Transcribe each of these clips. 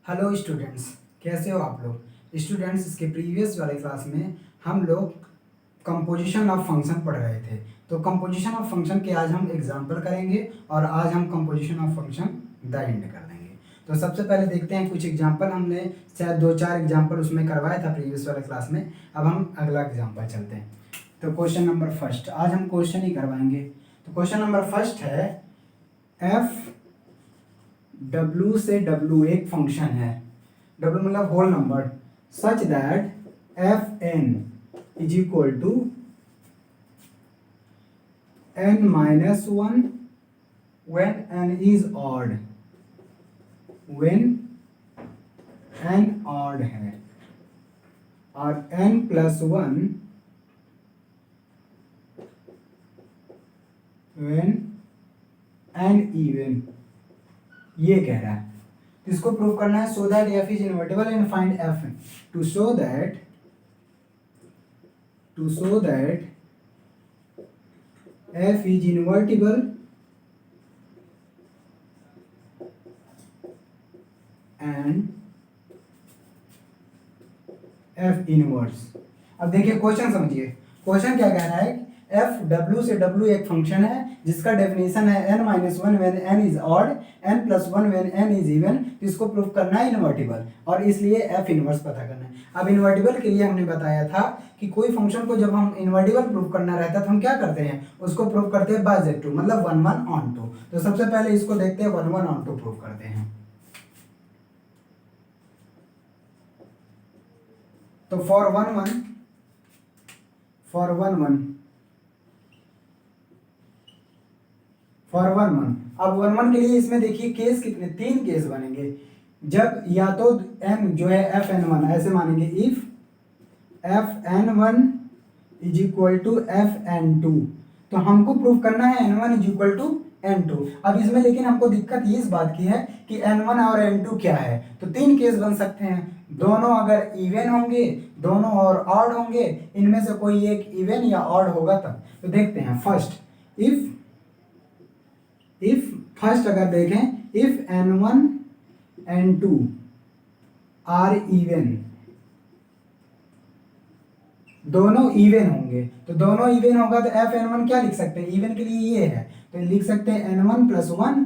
Hello students, कैसे हो आप लोग। स्टूडेंट्स, इसके प्रीवियस वाले क्लास में हम लोग कंपोजिशन ऑफ फंक्शन पढ़ रहे थे। तो कंपोजिशन ऑफ फंक्शन के आज हम एग्जांपल करेंगे और आज हम composition of function the end कर देंगे। तो सबसे पहले देखते हैं कुछ एग्जांपल। हमने शायद 2-4 एग्जांपल उसमें करवाया था प्रीवियस वाले क्लास में। अब हम अगला एग्जाम्पल चलते हैं। तो क्वेश्चन नंबर फर्स्ट, आज हम क्वेश्चन ही करवाएंगे। तो क्वेश्चन नंबर फर्स्ट है, एफ W से W एक फंक्शन है, W मतलब whole number, such that Fn is equal to n-1 when n is odd, when n odd है, और n+1 when n even। ये कह रहा है, तो इसको प्रूव करना है। So that f is invertible and find f। To show that f is invertible and f inverse. अब देखिए क्वेश्चन समझिए, क्वेश्चन क्या कह रहा है। एफ W से W एक फंक्शन है जिसका डेफिनेशन है n-1 when n is odd, n+1 when n is even. तो इसको प्रूव करना है इनवर्टिबल, और इसलिए f इनवर्स पता करना है। अब इनवर्टिबल के लिए हमने बताया था कि कोई फंक्शन को जब हम इनवर्टिबल प्रूव करना रहता है तो हम क्या करते हैं, उसको प्रूव करते हैं बाय Z2, मतलब 1-1/2। तो सबसे पहले इसको देखते हैं, 1-1/2 प्रूव करते हैं। तो फॉर 1-1 अब 1-1 के लिए इसमें देखिए केस कितने, 3 केस बनेंगे। जब या तो n जो है fn1 ऐसे मानेंगे, if fn1 is equal to fn2। तो हमको प्रूव करना है n1 is equal to n2। अब इसमें लेकिन हमको दिक्कत ये इस बात की है कि n1 और n2 क्या है। तो 3 केस बन सकते हैं, दोनों अगर इवन होंगे, दोनों और ऑड होंगे, इनमें से कोई एक इवन या ऑड होगा तब। तो देखते हैं फर्स्ट, फर्स्ट अगर देखें, if n1 n2 are even, दोनों इवन होंगे, तो दोनों इवन होगा तो fn1 क्या लिख सकते हैं, इवन के लिए ये है, तो लिख सकते हैं n1+1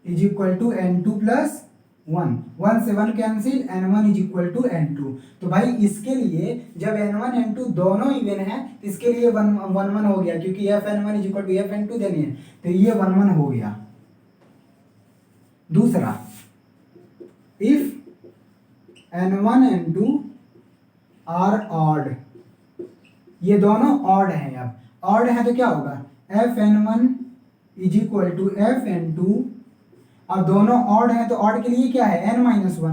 is equal to n2+1, 1 से 1 cancel, n1 is equal to n2। तो भाई इसके लिए जब n1 n2 दोनों इवन है तो इसके लिए 1-1 हो गया, क्योंकि fn1 is equal to fn2 देनी है, तो ये 1-1 हो गया। दूसरा, if n1 n2 are odd, ये दोनों ऑड हैं। अब ऑड है तो क्या होगा, fn1 is equal to fn2। अब दोनों ऑड हैं तो ऑड के लिए क्या है, n-1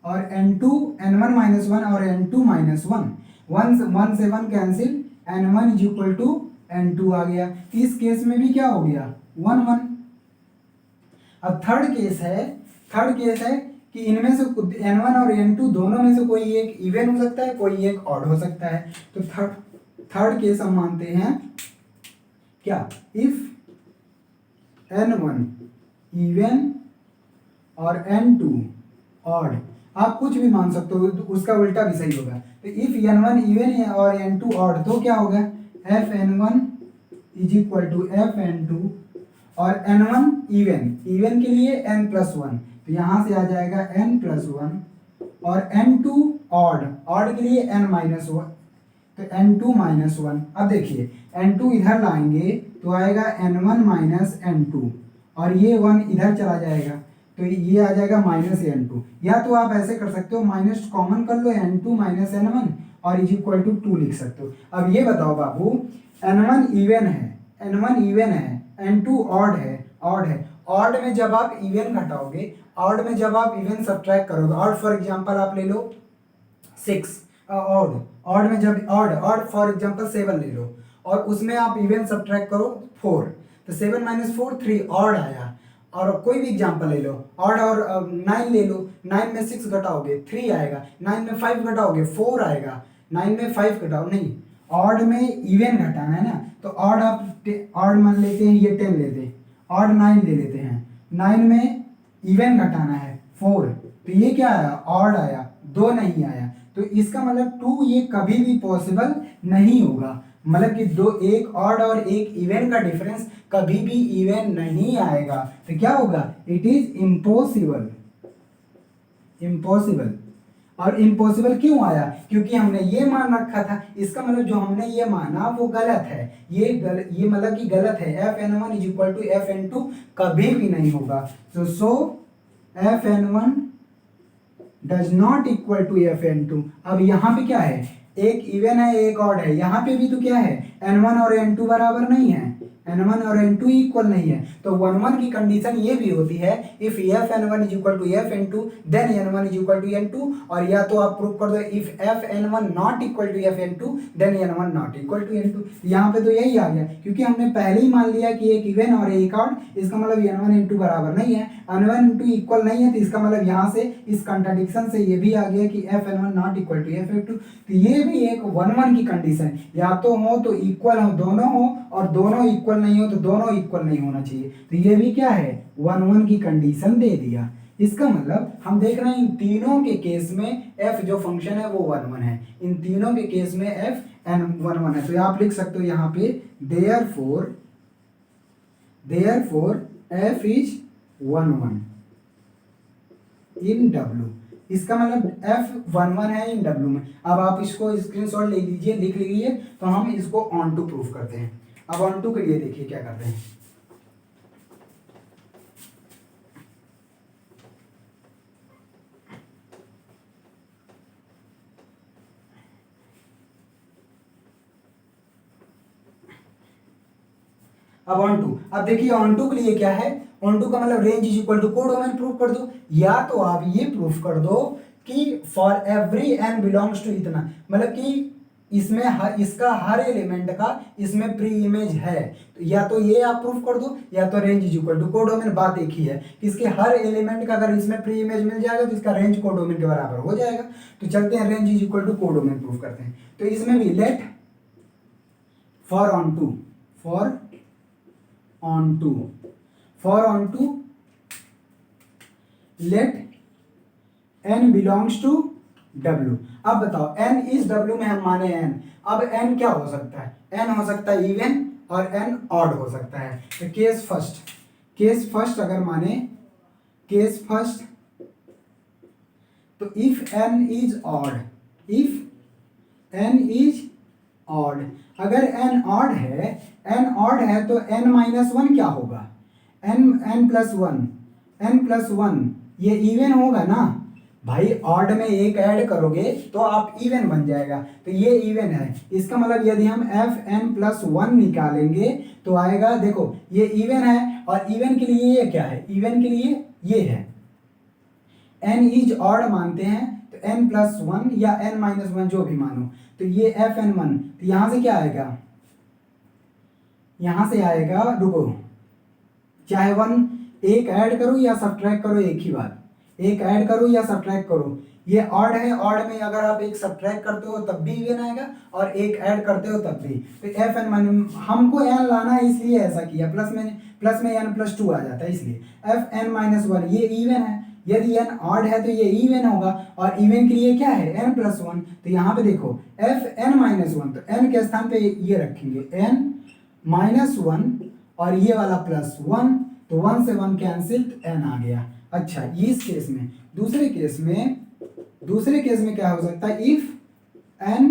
और n2, n1-1 और n2-1, 1 से 1 cancel, n1 is equal to n2 आ गया। इस केस में भी क्या हो गया, 1-1। अब थर्ड केस है कि इनमें से n1 और n2 दोनों में से कोई एक इवन हो सकता है, कोई एक ऑड हो सकता है। तो थर्ड केस हम मानते हैं क्या, इफ n1 इवन और n2 ऑड। आप कुछ भी मान सकते हो, उसका उल्टा भी सही होगा। तो इफ n1 इवन और n2 ऑड, तो क्या होगा, fn1 is equal to fn2, और n1 इवन के लिए n+1, तो यहाँ से आ जाएगा n+1, और n2 ऑड के लिए n-1, तो n2-1। अब देखिए n2 इधर लाएंगे तो आएगा n1 - n2, और ये 1 इधर चला जाएगा तो ये आ जाएगा -n2। या तो आप ऐसे कर सकते हो, माइनस कॉमन कर लो, n2 - n1 और इज इक्वल टू 2 लिख सकते हो। अब ये बताओ बाबू, n1 इवन है, n2 ऑड है। ऑड में जब आप इवन घटाओगे, ऑड में जब आप इवन सब्ट्रैक्ट करोगे, ऑड फॉर एग्जांपल आप ले लो 6, ऑड में जब ऑड फॉर एग्जांपल 7 ले लो, और उसमें आप इवन सब्ट्रैक्ट करो 4, तो 7 - 4 3 ऑड आया। और कोई भी एग्जांपल ले लो, ऑड और 9 ले लो, 9 में 6 घटाओगे 3 आएगा, 9 में 5 घटाओगे 4 आएगा, 9 में 5 घटाओ नहीं, ऑड में इवन घटाना है ना, तो ऑड आप ऑड मान लेते हैं, ये 10 लेते हैं, ऑड 9 ले लेते हैं, 9 में इवन घटाना है 4, तो ये क्या आया, ऑड आया, 2 नहीं आया। तो इसका मतलब 2 ये कभी भी पॉसिबल नहीं होगा, मतलब कि दो, एक ऑड और एक इवन का डिफरेंस कभी भी इवन नहीं आएगा। तो क्या होगा, इट इज इम्पॉसिबल। इम्पॉसिबल। और इम्पॉसिबल क्यों आया, क्योंकि हमने ये मान रखा था, इसका मतलब जो हमने ये माना वो गलत है, ये मतलब कि गलत है। Fn1 is equal to Fn2 कभी भी नहीं होगा। So Fn1 does not equal to Fn2। अब यहाँ पे क्या है, एक इवन है एक ऑड है, यहाँ पे भी तो क्या है, n1 और n2 बराबर नहीं है, n1 और n2 इक्वल नहीं है। तो 1 की कंडीशन ये भी होती है, if Fn1 is equal to Fn2 then n1 is equal to n2, और या तो आप प्रूव कर दो if Fn1 not equal to Fn2 then n1 not equal to n2। यहाँ पे तो यही आ गया, क्योंकि हमने पहले ही मान लिया कि एक इवन और एक ऑड, इसका मतलब n1 n2 बराबर नहीं है, n1 n2 इक्वल नहीं है, तो इसका मतलब यहाँ से इस कंट्राडिक्शन से ये भी आ गया कि Fn1 not equal to Fn2। तो ये भी एक 1 की कंडीशन, या तो हो तो इक्वल हो, दोनों हो, और दोनों इक्वल नहीं हो तो दोनों इक्वल नहीं होना चाहिए। तो ये भी क्या है, 1 की कंडीशन दे दिया। इसका मतलब हम देख रहे हैं इन तीनों के केस में f जो फंक्शन है वो 1 है, इन तीनों के केस में f n 1 है। तो आप लिख सकते हो यहाँ पे therefore f is 1 in W। इसका मतलब F11 है इन W में। अब आप इसको स्क्रीनशॉट ले लीजिए, लिख लीजिए, तो हम इसको ऑन टू प्रूफ करते हैं। अब ऑन टू के लिए देखिए क्या करते हैं। अब ऑन टू, अब देखिए ऑन टू के लिए क्या है, ऑन टू का मतलब range is equal to codomain proof कर दो, या तो आप ये प्रूफ कर दो कि for every n belongs to इतना, मतलब कि इसमें इसका हर एलिमेंट का इसमें प्री इमेज है, तो या तो ये आप प्रूफ कर दो, या तो range is equal to codomain. बात एक ही है कि इसके हर एलिमेंट का अगर इसमें प्री इमेज मिल जाएगा तो इसका रेंज कोडोमेन के बराबर हो जाएगा। तो चलते हैं range is equal to codomain proof करते हैं। तो इसमें भी let for onto let n belongs to W। अब बताओ n इस W में हम माने n, अब n क्या हो सकता है, n हो सकता है इवन और n ऑड हो सकता है। तो केस फर्स्ट अगर माने केस फर्स्ट, तो इफ n इज ऑड, अगर n ऑड है तो n-1 क्या होगा, n प्लस वन ये इवन होगा ना भाई, ऑड में एक ऐड करोगे तो आप इवन बन जाएगा, तो ये इवन है। इसका मतलब यदि हम Fn+1 निकालेंगे तो आएगा, देखो ये इवन है, और इवन के लिए ये क्या है, इवन के लिए ये है, n इज ऑड मानते हैं तो n+1 या n-1 जो भी मानो, तो ये Fn1, तो यहां से क्या आएगा, यहां से आएगा, रुको, चाहे 1 एक ऐड करो या सब्ट्रैक्ट करो, एक ही बात, एक ऐड करो या सब्ट्रैक्ट करो, ये ऑड है, ऑड में अगर आप एक सब्ट्रैक्ट करते हो तब भी इवन आएगा, और एक ऐड करते हो तब भी। तो Fn हमको n लाना है इसलिए ऐसा किया, प्लस में n+2 आ जाता है, इसलिए Fn-1 ये इवन है, यदि n ऑड है तो ये इवन होगा, और इवन के लिए क्या है n+1। तो यहाँ पे देखो Fn-1, तो n के स्थान पे ये रखेंगे n-1 और ये वाला +1, तो 1 से 1 कैंसिल, तो n आ गया। अच्छा, इस केस में दूसरे केस में क्या हो सकता है, if n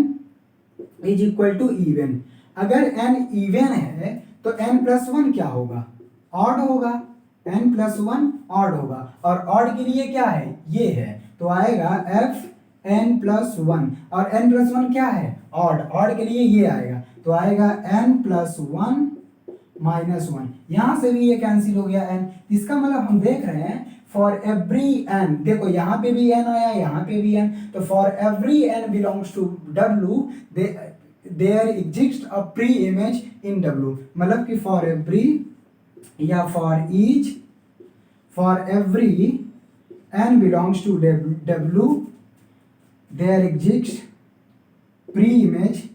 is equal to even, अगर n इवन है तो n+1 क्या होगा, ऑड होगा, n+1 ऑड होगा, और ऑड के लिए क्या है, ये है, तो आएगा Fn+1, और n+1 क्या है, ऑड के लिए ये आएगा, तो आएगा n+1 -1, यहां से भी ये कैंसिल हो गया n। इसका मतलब हम देख रहे हैं फॉर एवरी n, देखो यहाँ पे भी n आया, यहाँ पे भी n, तो for every n belongs to W there exist a pre image in W, मतलब कि फॉर एवरी या for every n belongs to W there exist pre image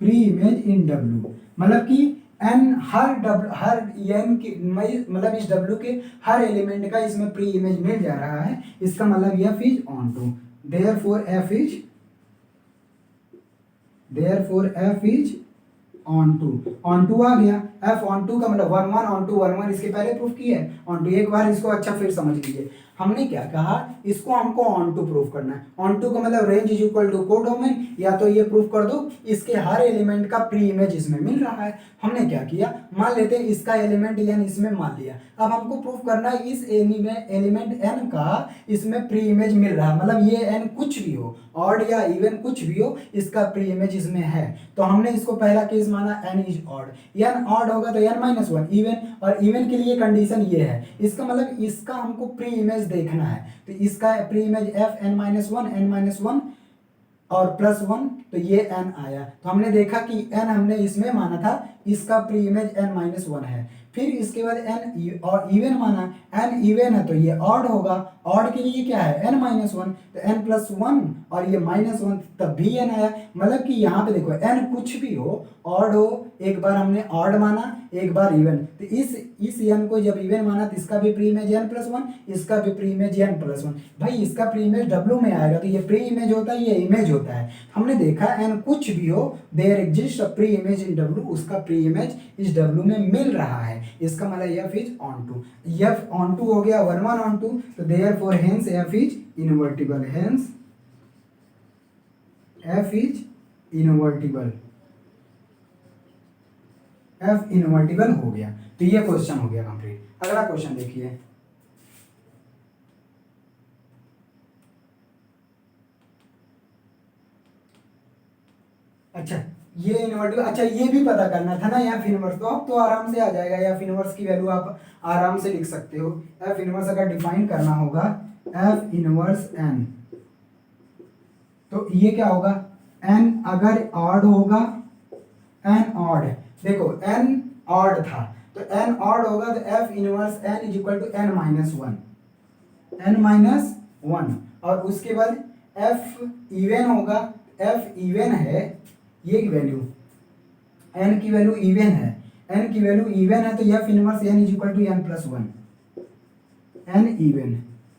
in W, मतलब कि एन हर एन की मतलब इस डब्ल्यू के हर एलिमेंट का इसमें प्री इमेज मिल जा रहा है, इसका मतलब F is onto, therefore F is onto आ गया। एफ ऑन टू का मतलब one one onto one one, इसके पहले प्रूफ किया है ऑन टू। एक बार इसको अच्छा फिर समझ लीजिए, हमने क्या कहा, इसको हमको ऑन टू प्रूफ करना है। ऑन टू का मतलब range is equal to codomain, या तो ये प्रूफ कर दो इसके हर एलिमेंट का प्री इमेज इसमें मिल रहा है। हमने क्या किया, मान लेते हैं इसका एलिमेंट एन इसमें मान लिया, अब हमको प्रूफ करना है इस एलिमेंट एन का इसमें प्री इमेज मिल रहा है, मतलब ये एन कुछ भी हो, ऑड या इवन कुछ भी हो, इसका प्री इमेज इसमें है। तो हमने इसको पहला केस माना n is odd, n odd होगा तो एन माइनस वन इवन, और इवन के लिए कंडीशन ये है, इसका मतलब इसका हमको प्री इमेज देखना है। तो इसका pre image f n minus one और प्लस वन, तो ये एन आया। तो हमने देखा कि एन हमने इसमें माना था, इसका pre image n minus one है। फिर इसके बाद एन और इवन माना, एन इवन है तो ये ऑड होगा, ऑड के लिए क्या है एन माइनस वन, तो एन प्लस वन और ये माइनस वन, तब भी एन आया। मतलब कि यहाँ पे देखो एन कुछ भी हो, ऑड हो, एक बार हमने ऑड माना एक बार इवन, तो इस एन को जब इवन माना तो इसका भी pre image n plus one, इसका भी pre image n plus one. भाई इसका प्री इमेज डब्ल्यू में आएगा तो ये प्री इमेज होता है, ये इमेज होता है। हमने देखा एन कुछ भी हो, there exist a pre image in W, उसका प्री इमेज इस डब्ल्यू में मिल रहा है, इसका मतलब F is onto. F onto हो गया वन वन ऑन टू, तो therefore hence f is invertible, hence f is invertible, f invertible हो गया। तो ये क्वेश्चन हो गया कंप्लीट। अगला क्वेश्चन देखिए, अच्छा ये इनवर्टिबल, अच्छा ये भी पता करना था ना एफ इनवर्स, तो अब तो आराम से आ जाएगा। एफ इनवर्स की वैल्यू आप आराम से लिख सकते हो। एफ इनवर्स अगर डिफाइन करना होगा, एफ इनवर्स एन, तो ये क्या होगा, एन अगर ऑड होगा, एन ऑड, देखो एन ऑड था तो एन ऑड होगा तो f inverse n is equal to n minus one, n minus one. और उसके बाद एफ इवन होगा, एफ इवन है, ये वैल्यू एन की वैल्यू इवन है, एन की वैल्यू इवन है तो f inverse n is equal to n plus one, n even,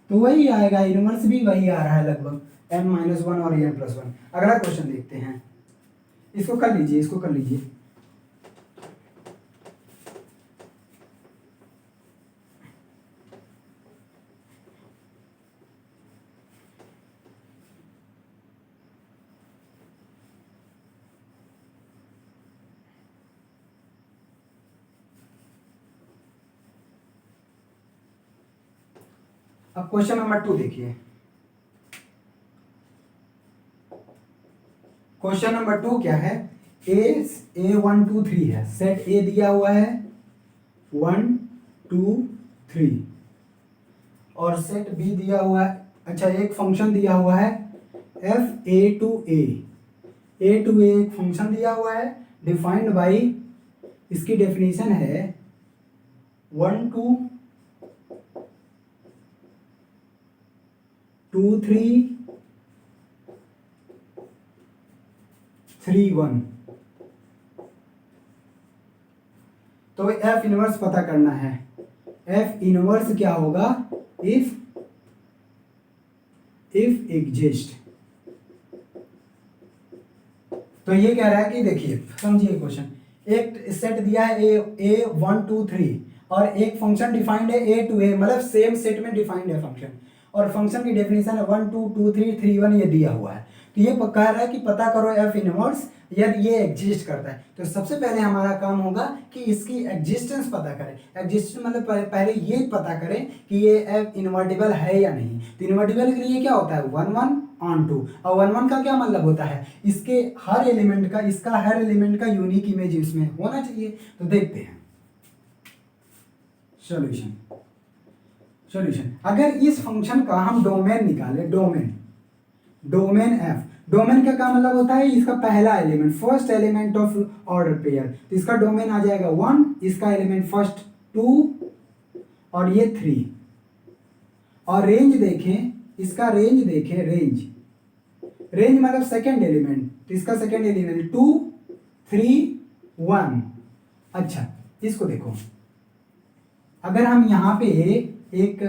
तो वही आएगा, इनवर्स भी वही आ रहा है लगभग, एन माइनस वन और एन प्लस वन। अगला क्वेश्चन देखते हैं, इसको कर लीजिए, इसको कर लीजिए। अब क्वेश्चन नंबर 2 देखिए, क्वेश्चन नंबर 2 क्या है, ए 1 2 3 है, सेट ए दिया हुआ है 1 2 3 और सेट बी दिया हुआ है, अच्छा एक फंक्शन दिया हुआ है एफ ए टू ए एक फंक्शन दिया हुआ है डिफाइंड बाई, इसकी डेफिनेशन है 1 2 2 3 3 1। तो एफ इनवर्स पता करना है। एफ इनवर्स क्या होगा, इफ एग्जिस्ट, तो ये कह रहा है कि देखिए समझिए क्वेश्चन, एक सेट दिया है ए 1 2 3 और एक फंक्शन डिफाइंड है ए टू ए, मतलब सेम सेट में डिफाइंड है फंक्शन, और फंक्शन की डेफिनेशन है 1 2 2 3 3 1 ये दिया हुआ है। तो ये कह रहा है कि पता करो एफ इनवर्स यदि ये एग्जिस्ट करता है। तो सबसे पहले हमारा काम होगा कि इसकी एग्जिस्टेंस पता करें। एग्जिस्टेंस मतलब पहले ये पता करें कि ये एफ इन्वर्टिबल है या नहीं। तो इन्वर्टिबल के लिए क्या होता है 1 1 ऑन टू, और 1 1 का क्या मतलब होता है, इसके हर एलिमेंट का, इसका हर एलिमेंट का यूनिक इमेज इसमें होना चाहिए। तो देखते हैं सॉल्यूशन। अगर इस फंक्शन का हम डोमेन निकालें, डोमेन एफ, डोमेन का क्या मतलब होता है, इसका पहला element, first element of order pair, तो इसका डोमेन आ जाएगा 1, इसका एलिमेंट फर्स्ट 2 और ये 3, और रेंज देखें, इसका रेंज देखें, रेंज मतलब सेकेंड एलिमेंट, तो इसका सेकेंड एलिमेंट 2 3 1, अच्छा, इसको देखो, अगर हम यहाँ पे एक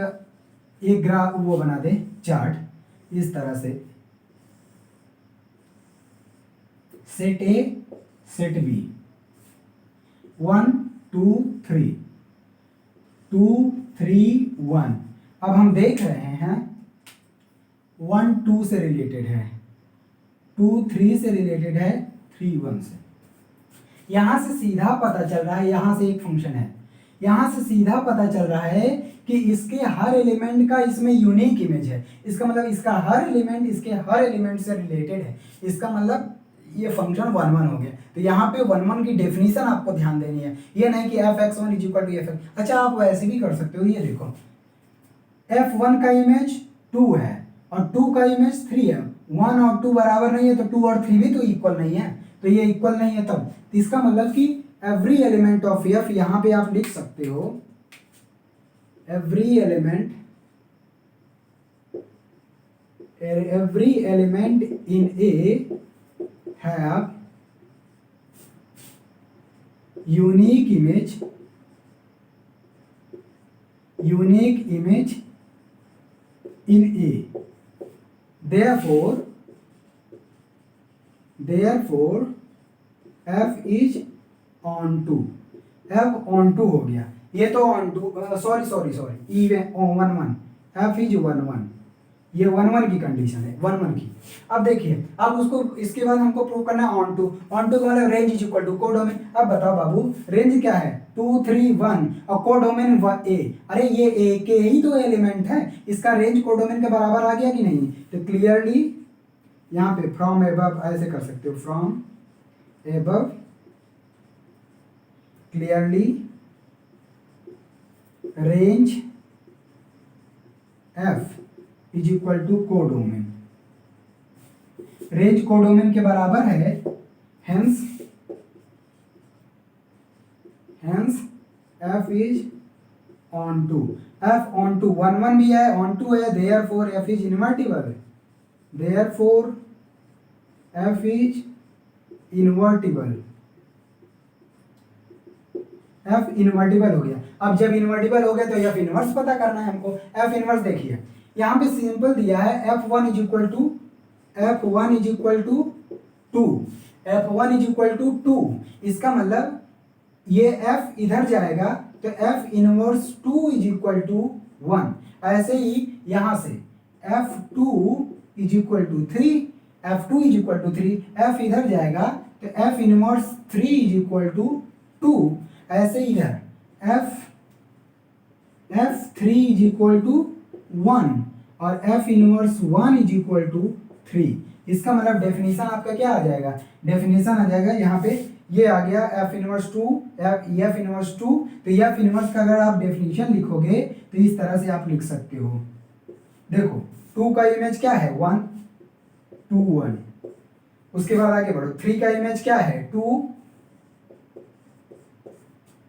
एक ग्राफ वो बना दे चार्ट इस तरह से, सेट ए सेट बी 1 2 3 2 3 1। अब हम देख रहे हैं 1 2 से रिलेटेड है, 2 3 से रिलेटेड है, 3 1 से। यहां से सीधा पता चल रहा है, यहां से एक फंक्शन है, यहां से सीधा पता चल रहा है कि इसके हर एलिमेंट का इसमें यूनिक इमेज है। इसका मतलब इसका हर एलिमेंट इसके हर एलिमेंट से रिलेटेड है। इसका मतलब ये फंक्शन 1 1 हो गया। तो यहाँ पे 1 1 की डेफिनेशन आपको ध्यान देनी है, ये नहीं कि f(x1) = f(x). अच्छा, आप वैसे भी कर सकते हो, ये देखो f1 का इमेज 2 है और 2 का इमेज 3 है। 1 और 2 बराबर नहीं है तो 2 और 3 भी तो इक्वल नहीं है, तो ये इक्वल नहीं है तब। तो इसका मतलब कि एवरी एलिमेंट ऑफ f, यहाँ पे आप लिख सकते हो every element in A have unique image in A, therefore f is onto, f onto हो गया, ये तो onto sorry even 1 1, f is 1 1, ये 1 1 की कंडीशन है, 1 1 की। अब देखिए, अब उसको इसके बाद हमको प्रूव करना है ऑन टू का मतलब range is equal to codomain. अब बताओ बाबू, रेंज क्या है 2 3 1 और कोडोमेन ए। अरे ये ए के ही तो एलिमेंट है, इसका रेंज कोडोमेन के बराबर आ गया कि नहीं? तो क्लियरली यहाँ पे फ्रॉम एबव ऐसे कर सकते हो, from above clearly range f is equal to codomain. Range codomain के बराबर है, hence f is onto. f onto 1 1 भी है, ऑन टू है, therefore f is invertible, therefore f is invertible. f invertible हो गया। अब जब इनवर्टिबल हो गया तो f इनवर्स पता करना है हमको। f इनवर्स देखिए, यहाँ पे सिंपल दिया है f1 इज इक्वल टू 2। इसका मतलब ये f इधर जाएगा तो f inverse 2 is equal to 1। ऐसे ही यहाँ से f2 is equal to 3, f2 is equal to 3, f इधर जाएगा तो f inverse 3 is equal to 2। ऐसे इधर f3 इज इक्वल टू 1 और f inverse 1 is equal to 3। इसका मतलब डेफिनेशन आपका क्या आ जाएगा? डेफिनेशन आ जाएगा यहाँ पे, ये आ गया f इनवर्स 2, f इनवर्स 2। तो f इनवर्स का अगर आप डेफिनेशन लिखोगे तो इस तरह से आप लिख सकते हो। देखो 2 का इमेज क्या है 1 2 1, उसके बाद आगे बढ़ो 3 का इमेज क्या है 2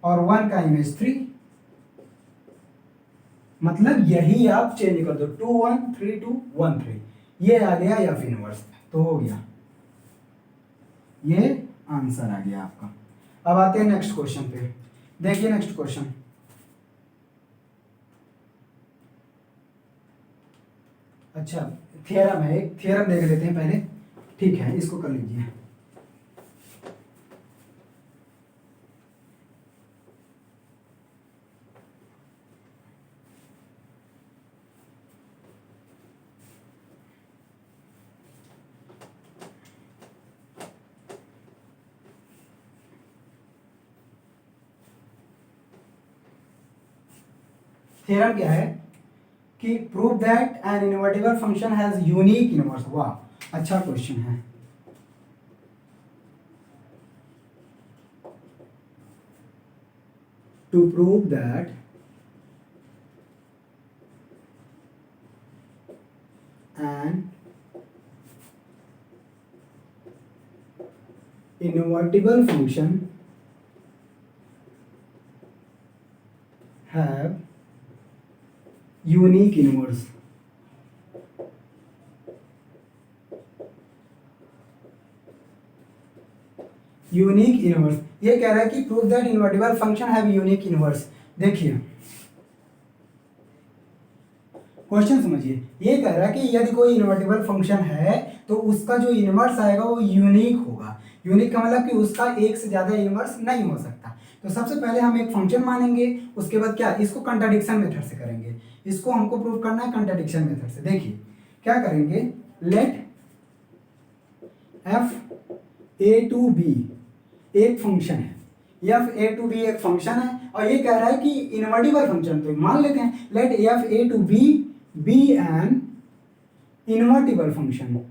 और 1 का इमेज 3। मतलब यही आप चेंज कर दो, 2 1 3 2 1 3, ये आ गया f इनवर्स, तो हो गया, ये आंसर आ गया आपका। अब आते हैं नेक्स्ट क्वेश्चन पे। देखिए नेक्स्ट क्वेश्चन, अच्छा थ्योरम है, एक थ्योरम देख लेते हैं पहले, ठीक है, इसको कर लीजिए। थ्योरम क्या है कि prove that an invertible function has unique inverse. वाह, अच्छा क्वेश्चन है। To prove that an invertible function have unique inverse. Unique inverse. ये कह रहा है कि prove that invertible function have unique inverse. देखिए क्वेश्चन समझिए, ये कह रहा है कि यदि कोई इनवर्टिबल फंक्शन है तो उसका जो इनवर्स आएगा वो यूनिक होगा। यूनिक का मतलब कि उसका एक से ज्यादा इनवर्स नहीं हो सकता। तो सबसे पहले हम एक फंक्शन मानेंगे, उसके बाद क्या, इसको कंट्राडिक्शन मेथड से करेंगे। इसको हमको प्रूव करना है कंट्राडिक्शन मेथड से। देखिए क्या करेंगे, let f A to B एक फंक्शन है, एफ ए टू बी एक फंक्शन है, और ये कह रहा है कि इनवर्टिबल फंक्शन, तो मान लेते हैं let f A to B an invertible function.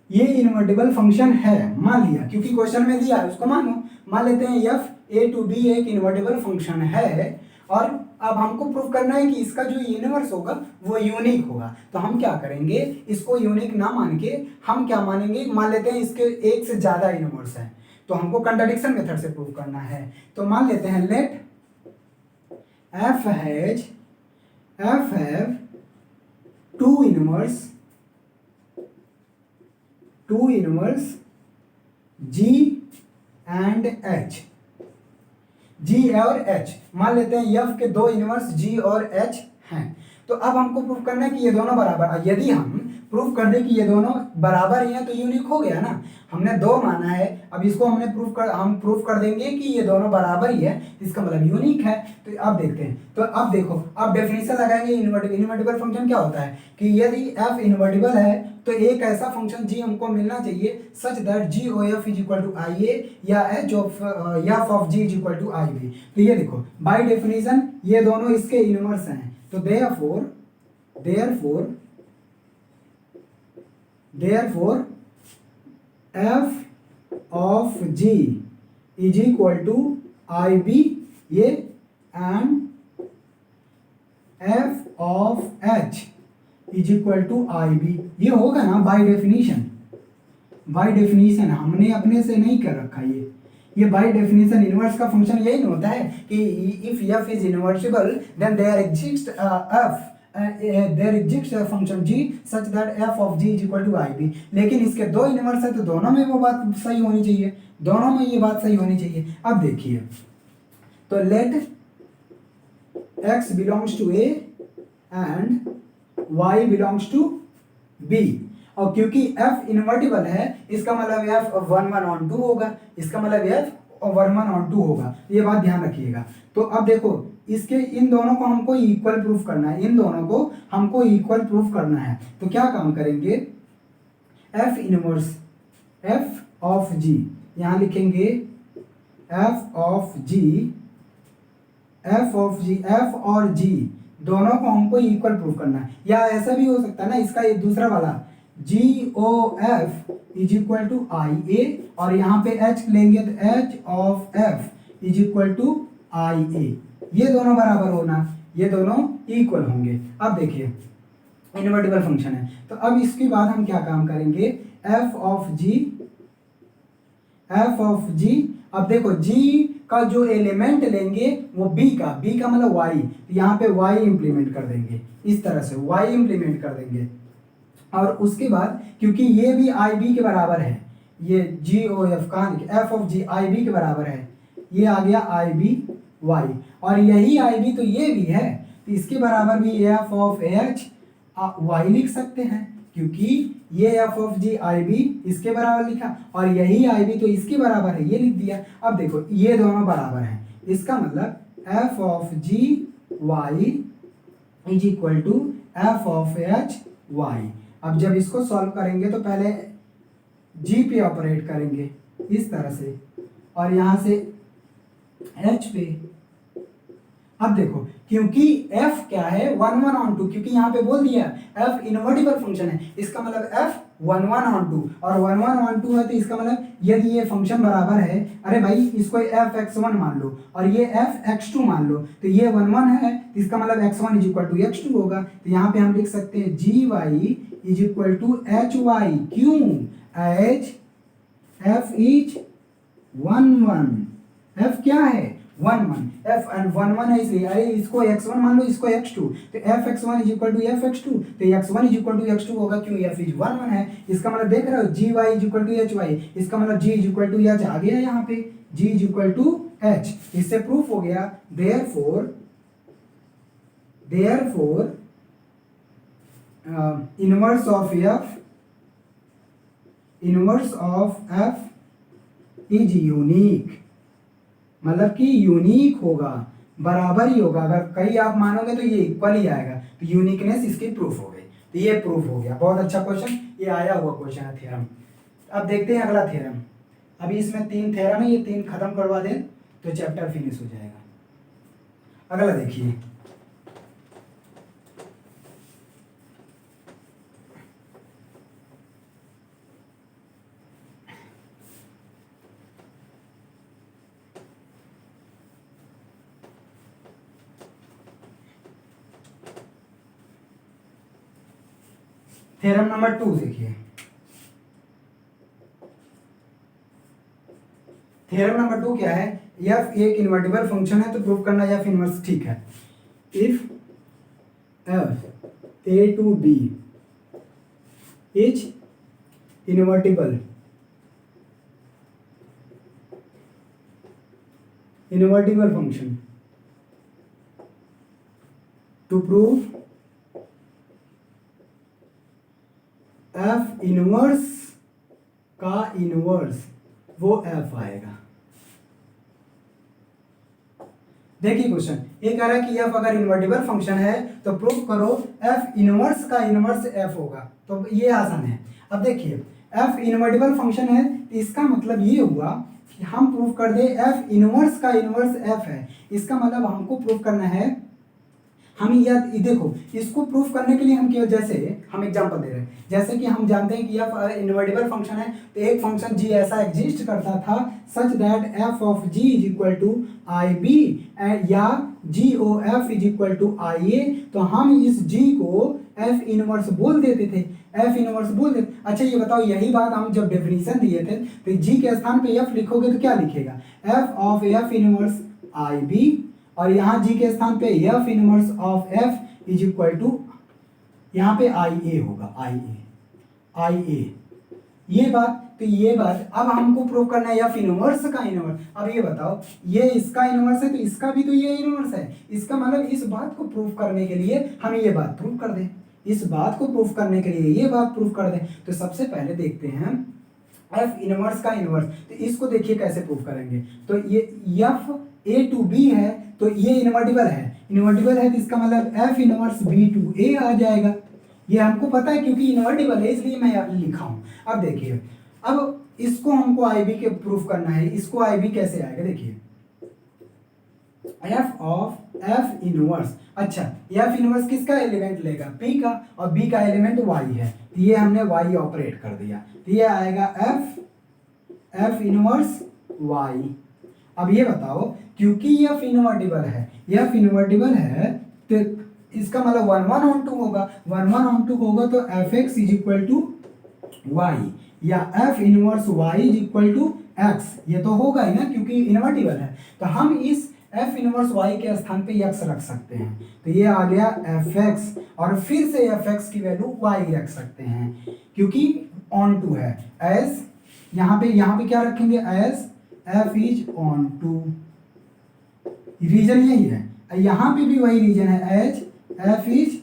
ये इनवर्टिबल फंक्शन है मान लिया, क्योंकि क्वेश्चन में दिया है उसको मानो। मान लेते हैं एफ ए टू बी एक इनवर्टिबल फंक्शन है, और अब हमको प्रूव करना है कि इसका जो इनवर्स होगा वो यूनिक होगा। तो हम क्या करेंगे, इसको यूनिक ना मान के हम क्या मानेंगे, मान लेते हैं इसके एक से ज्यादा इनवर्स है, तो हमको कंट्राडिक्शन मेथड से प्रूव करना है। तो मान लेते हैं let F have two inverse G and H. G और एच मान लेते हैं एफ के दो इनवर्स जी और एच हैं। तो अब हमको प्रूव करना है कि ये दोनों बराबर, यदि हम प्रूव कर दें कि ये दोनों बराबर ही हैं तो यूनिक हो गया ना। हमने दो माना है, अब इसको हम प्रूव कर देंगे कि ये दोनों बराबर ही है, इसका मतलब यूनिक है। तो अब देखते हैं, तो अब देखो, अब डेफिनेशन लगाएंगे इनवर्टिबल फंक्शन क्या होता है कि यदि एफ इनवर्टिबल है तो एक ऐसा फंक्शन जी हमको मिलना चाहिए such that ji O F is equal to I A या H of G is equal to I B. तो ये देखो बाय डेफिनेशन ये दोनों इसके इनवर्स हैं, तो therefore F of G is equal to I B ये, and F of H is equal to I B. ये होगा ना बाय डेफिनेशन हमने अपने से नहीं कर रखा। ये बाय डेफिनेशन इनवर्स का फंक्शन यही नहीं होता है कि if f is invertible then there exist function g such that f of g is equal to I B. लेकिन इसके दो इनवर्स है तो दोनों में वो बात सही होनी चाहिए, दोनों में ये बात सही होनी चाहिए। अब देखिए, तो let x belongs to a and y belongs to b, और क्योंकि f इनवर्टिबल है इसका मतलब f 1 1 2 होगा, इसका मतलब f 1 1 2 होगा। ये बात ध्यान रखिएगा। तो अब देखो इसके इन दोनों को हमको इक्वल प्रूफ करना है, इन दोनों को हमको इक्वल प्रूफ करना है। तो क्या काम करेंगे, f inverse f of g, यहाँ लिखेंगे f और g दोनों को हमको इक्वल प्रूफ करना है। या ऐसा भी हो सकता है ना, इसका ये दूसरा वाला G O F is equal to I A, और यहाँ पे h लेंगे तो h of f is equal to I A. ये दोनों बराबर होना, ये दोनों इक्वल होंगे। अब देखिए इनवर्टिबल फंक्शन है, तो अब इसके बाद हम क्या काम करेंगे, f ऑफ g। अब देखो g का जो एलिमेंट लेंगे वो b का मतलब y, तो यहाँ पे y इंप्लीमेंट कर देंगे, इस तरह से y इंप्लीमेंट कर देंगे। और उसके बाद क्योंकि ये भी आई बी के बराबर है, ये जी ओ एफ का f of ji I B के बराबर है, ये आ गया आई बी वाई, और यही आई बी तो ये भी है, तो इसके बराबर भी एफ ऑफ एच वाई लिख सकते हैं, क्योंकि ये f of ji I B इसके बराबर लिखा और यही आई बी तो इसके बराबर है, ये लिख दिया। अब देखो ये दोनों बराबर हैं, इसका मतलब f of g Y is equal to f of h y. अब जब इसको सॉल्व करेंगे तो पहले g पे ऑपरेट करेंगे इस तरह से, और यहाँ से h पे। अब देखो क्योंकि f क्या है 1 1 on 2, क्योंकि यहाँ पे बोल दिया f इनवर्टिबल फंक्शन है, इसका मतलब f 1 1 on 2, और 1 1 on 2 है तो इसका मतलब यदि ये फंक्शन बराबर है, अरे भाई इसको f x1 मान लो और ये f x2 मान लो, तो ये 1 1 है तो इसका मतलब x1 is equal to x2 होगा। तो यहाँ पे हम लिख सकते हैं gy is equal to hy, क्यों, एच f इज 1 1, f क्या है 1 1 एफ एंड 1 1 है इसलिए, अरे इसको x1 मान लो, इसको x2, तो fx1 is equal to fx2, तो x1 is equal to x2 होगा, क्यों f इज 1 1 है। इसका मतलब देख रहे हो gy is equal to hy, इसका मतलब g is equal to h आ गया यहाँ पे, g is equal to h, इससे प्रूफ हो गया। Therefore inverse of f is unique, मतलब कि यूनिक होगा, बराबर ही होगा। अगर कई आप मानोगे तो ये इक्वल ही आएगा, तो यूनिकनेस इसकी प्रूफ हो गई, तो ये प्रूफ हो गया। बहुत अच्छा क्वेश्चन, ये आया हुआ क्वेश्चन है थ्योरम। अब देखते हैं अगला थ्योरम। अभी इसमें 3 थ्योरम है, ये 3 खत्म करवा दें तो चैप्टर फिनिश हो जाएगा। अगला देखिए, थ्योरम नंबर 2 देखिए। थ्योरम नंबर 2 क्या है, एफ एक इन्वर्टिबल फंक्शन है तो प्रूव करना एफ इनवर्स ठीक है। If f A to B is invertible function, to prove f inverse का इनवर्स वो एफ आएगा। देखिए क्वेश्चन ये कह रहा है कि एफ अगर इन्वर्टिबल फंक्शन है तो प्रूव करो एफ इनवर्स का इनवर्स एफ होगा, तो ये आसान है। अब देखिए एफ इन्वर्टिबल फंक्शन है तो इसका मतलब ये हुआ कि हम प्रूव कर दे एफ इनवर्स का इनवर्स एफ है। इसका मतलब हमको प्रूव करना है, हम याद देखो इसको प्रूफ करने के लिए हम केवल, जैसे हम एग्जांपल दे रहे हैं, जैसे कि हम जानते हैं कि एफ इन्वर्टिबल फंक्शन है तो एक फंक्शन g ऐसा एग्जिस्ट करता था such that f of g is equal to I B या g o f is equal to I A, तो हम इस g को f इनवर्स बोल देते थे, f इनवर्स बोल देते। अच्छा ये बताओ, यही बात हम जब डेफिनेशन दिए थे तो g के स्थान पे f लिखोगे तो क्या लिखेगा, f of f inverse I B, और यहाँ g के स्थान पे f inverse of f is equal to यहाँ पे आई ए होगा, आई ए ये बात। तो ये बात अब हमको प्रूव करना है f इनवर्स का इनवर्स। अब ये बताओ ये इसका इनवर्स है तो इसका भी तो ये इनवर्स है, इसका मतलब इस बात को प्रूव करने के लिए हम ये बात प्रूव कर दें, इस बात को प्रूव करने के लिए ये बात प्रूव कर दें। तो सबसे पहले देखते हैं f इनवर्स का इनवर्स, तो इसको देखिए कैसे प्रूव करेंगे। तो ये f ए टू बी है तो ये इन्वर्टिबल है तो इसका मतलब f इनवर्स बी टू ए आ जाएगा। ये हमको पता है क्योंकि इन्वर्टिबल है इसलिए मैं यहाँ लिखा हूँ। अब देखिए अब इसको हमको आई बी के प्रूफ करना है, इसको आई बी कैसे आएगा, देखिए f ऑफ f इनवर्स। अच्छा f इनवर्स किसका एलिमेंट लेगा, p का, और b का एलिमेंट y है, तो ये हमने y ऑपरेट कर दिया, तो ये आएगा f इनवर्स y। अब ये बताओ क्योंकि f इनवर्टिबल है तो इसका मतलब 1 1 ऑन 2 होगा, 1 1 ऑन 2 होगा तो fx is equal to y या f inverse y is equal to x, ये तो होगा ही ना क्योंकि इन्वर्टिबल है। तो हम इस f इनवर्स y के स्थान पे x रख सकते हैं, तो ये आ गया fx, और फिर से fx की वैल्यू y रख सकते हैं क्योंकि ऑन 2 है। एज यहाँ पे क्या रखेंगे, as f is on 2, reason यही है, यहाँ पे भी वही रीजन है, एज f इज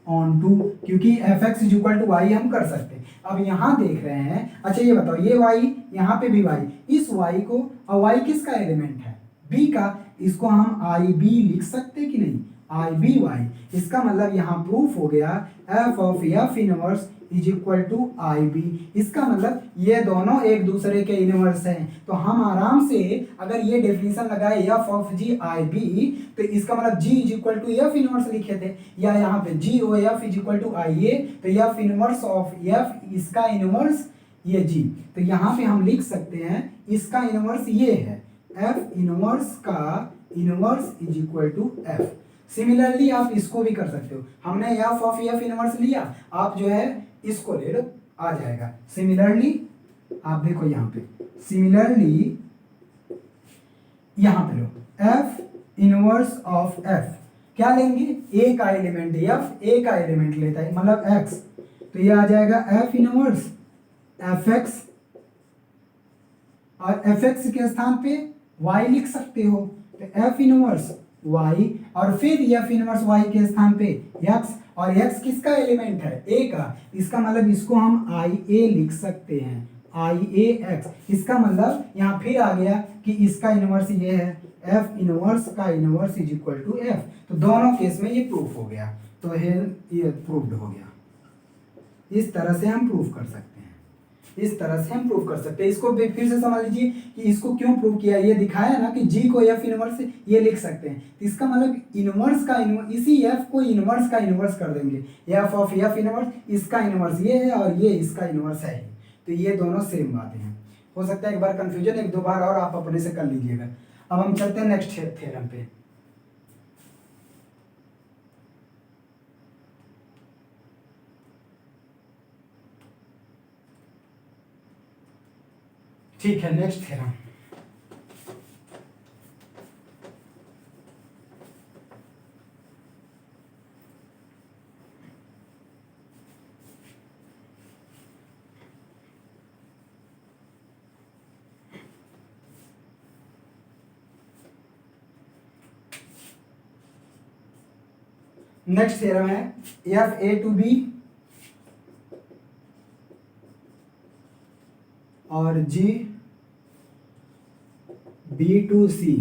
ऑन 2, क्योंकि fx is equal to y हम कर सकते हैं। अब यहाँ देख रहे हैं, अच्छा ये बताओ ये y, यहाँ पे भी y, इस y को, और y किसका एलिमेंट है, b का, इसको हम आई बी लिख सकते कि नहीं, आई बी वाई। इसका मतलब यहाँ प्रूफ हो गया f of f inverse is equal to I B. इसका मतलब ये दोनों एक दूसरे के इनवर्स हैं, तो हम आराम से अगर ये डेफिनेशन लगाए f of g I B, तो इसका मतलब g is equal to f inverse लिखे थे, या यहाँ पे g o f is equal to I A, तो f इनवर्स ऑफ f इसका इनवर्स ये g, तो यहाँ पे हम लिख सकते हैं इसका इनवर्स ये है, f इनवर्स का inverse is equal to f। Similarly आप इसको भी कर सकते हो, हमने f ऑफ f इनवर्स लिया, आप जो है इसको ले लो, आ जाएगा। सिमिलरली आप देखो यहाँ पे, सिमिलरली यहाँ पे लो, एफ इनवर्स ऑफ एफ, क्या लेंगे, ए का एलिमेंट एफ, ए का एलिमेंट लेता है मतलब एक्स, तो ये आ जाएगा एफ इनवर्स एफ एक्स, और एफ एक्स के स्थान पे वाई लिख सकते हो, तो एफ इनवर्स वाई, और फिर एफ इनवर्स वाई के स्थान पे एक्स, और एक्स किसका एलिमेंट है, ए का, इसका मतलब इसको हम आई ए लिख सकते हैं, आई ए एक्स, इसका मतलब यहाँ फिर आ गया कि इसका इनवर्स ये है, एफ इनवर्स का inverse is equal to f, तो दोनों केस में ये प्रूफ हो गया, तो ये प्रूव्ड हो गया। इस तरह से हम प्रूफ कर सकते हैं, इस तरह से हम प्रूव कर सकते हैं। इसको फिर से समझ लीजिए कि इसको क्यों प्रूव किया, ये दिखाया ना कि जी को एफ इनवर्स ये लिख सकते हैं, तो इसका मतलब इनवर्स का इसी एफ को इनवर्स का इनवर्स कर देंगे, एफ ऑफ एफ इनवर्स, इसका इनवर्स ये है और ये इसका इनवर्स है, तो ये दोनों सेम बातें हैं। हो सकता है एक बार कंफ्यूजन, एक दो बार और आप अपने से कर लीजिएगा। अब हम चलते हैं नेक्स्ट थ्योरम पे। ठीक है, नेक्स्ट थ्योरम। नेक्स्ट थ्योरम है एफ ए टू बी और जी बी टू सी,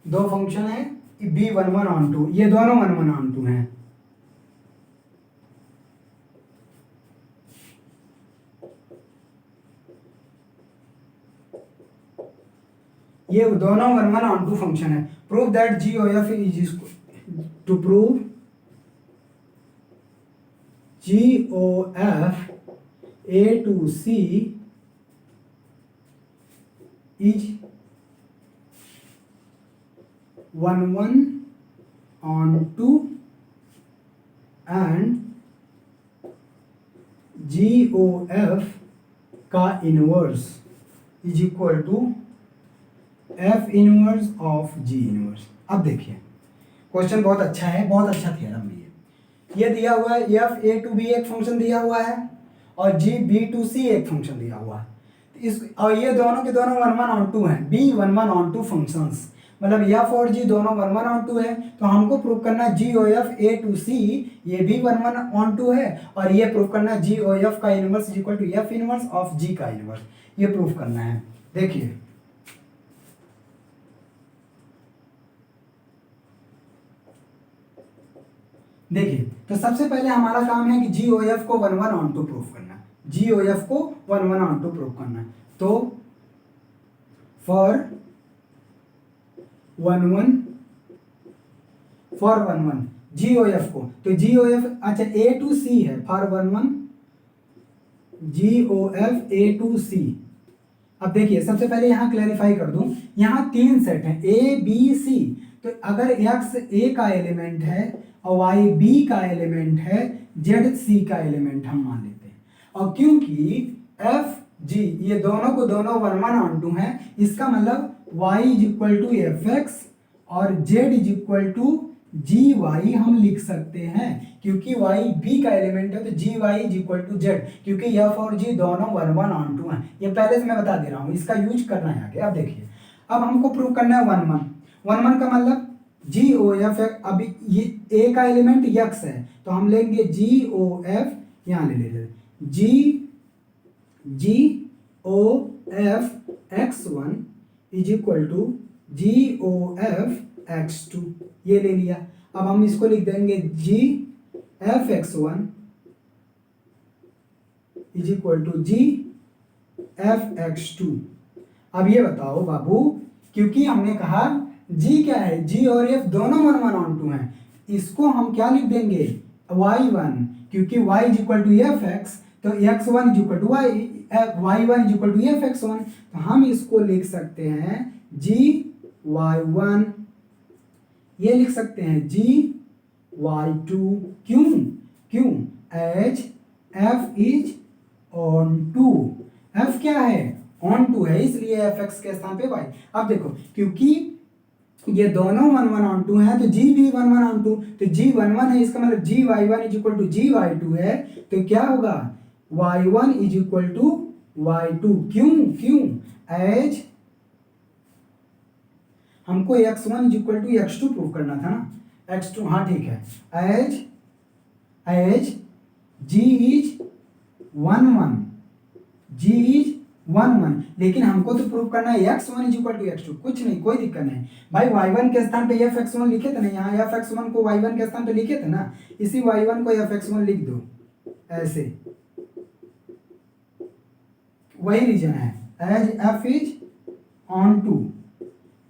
दो फंक्शन है be one one onto, ये दोनों वन वन ऑन टू हैं, ये दोनों one one onto function है। Prove that ji O F is, to prove G O F A to C is one one onto and G O F का inverse is equal to F inverse of ji inverse. अब देखिए question बहुत अच्छा है, बहुत अच्छा theorem भी है। ये दिया हुआ है एफ ए टू बी एक फंक्शन दिया हुआ है और जी बी टू सी एक फंक्शन दिया हुआ है, इस और ये दोनों के दोनों वन वन ऑन टू हैं, be one one onto functions, मतलब एफ और जी दोनों वन वन ऑन टू है, तो हमको प्रूव करना है G O F A to सी ये भी वन वन ऑन टू है, और ये प्रूव करना है जी ओ एफ का inverse is equal to F inverse of G का इनवर्स, ये प्रूव करना है। देखिए देखिए तो सबसे पहले हमारा काम है कि जी ओ एफ को one one onto proof करना, जी ओ एफ को one one onto proof करना, तो for one one ji O f को, तो जी ओ एफ अच्छा ए टू सी है, for one one ji O F A to C. अब देखिए सबसे पहले यहाँ क्लैरिफाई कर दूं, यहाँ तीन सेट हैं ए बी सी, तो अगर एक्स ए का एलिमेंट है और वाई बी का एलिमेंट है, जेड सी का एलिमेंट हम मान लेते हैं, और क्योंकि एफ जी ये दोनों को दोनों वन वन ऑन टू हैं, इसका मतलब Y is equal to F X और Z is equal to G Y हम लिख सकते हैं, क्योंकि वाई बी का एलिमेंट है तो G Y is equal to Z, क्योंकि एफ और जी दोनों वन वन ऑन टू हैं, ये पहले से मैं बता दे रहा हूँ, इसका यूज करना है आगे। अब देखिए अब हमको प्रूव करना है वन वन का मतलब जी ओ एफ, अभी ये ए का एलिमेंट यक्स है तो हम लेंगे जी ओ एफ, यहाँ ले लेते G O F X one is equal to G O F X two, ये ले लिया। अब हम इसको लिख देंगे G F X one is equal to G F X two. अब ये बताओ बाबू, क्योंकि हमने कहा जी क्या है, जी और एफ दोनों वन वन ऑन टू हैं, इसको हम क्या लिख देंगे वाई वन, क्योंकि Y is equal to F X, तो X one is equal to Y one is equal to F X one, तो हम इसको लिख सकते हैं जी वाई वन, ये लिख सकते हैं जी वाई टू। क्यों h f is onto, f क्या है ऑन टू है, इसलिए एफ एक्स के स्थान पे वाई। अब देखो क्योंकि ये दोनों 1 1/2 हैं, तो जी भी 1 1/2, तो जी 1 1 है, इसका मतलब G Y one is equal to G Y two है। तो क्या होगा, y1 is equal to y2। क्यों क्यों, एज हमको x1 is equal to x2 prove करना था ना, x2, हाँ ठीक है, as g is 1 1, g is 1 1, लेकिन हमको तो प्रूव करना है x1 is equal to x2। कुछ नहीं, कोई दिक्कत नहीं भाई, y1 के स्थान पे fx1 लिखे थे ना, यहाँ fx1 को y1 के स्थान पे लिखे थे ना, इसी y1 को fx1 लिख दो ऐसे, वही रीजन है, as f is onto.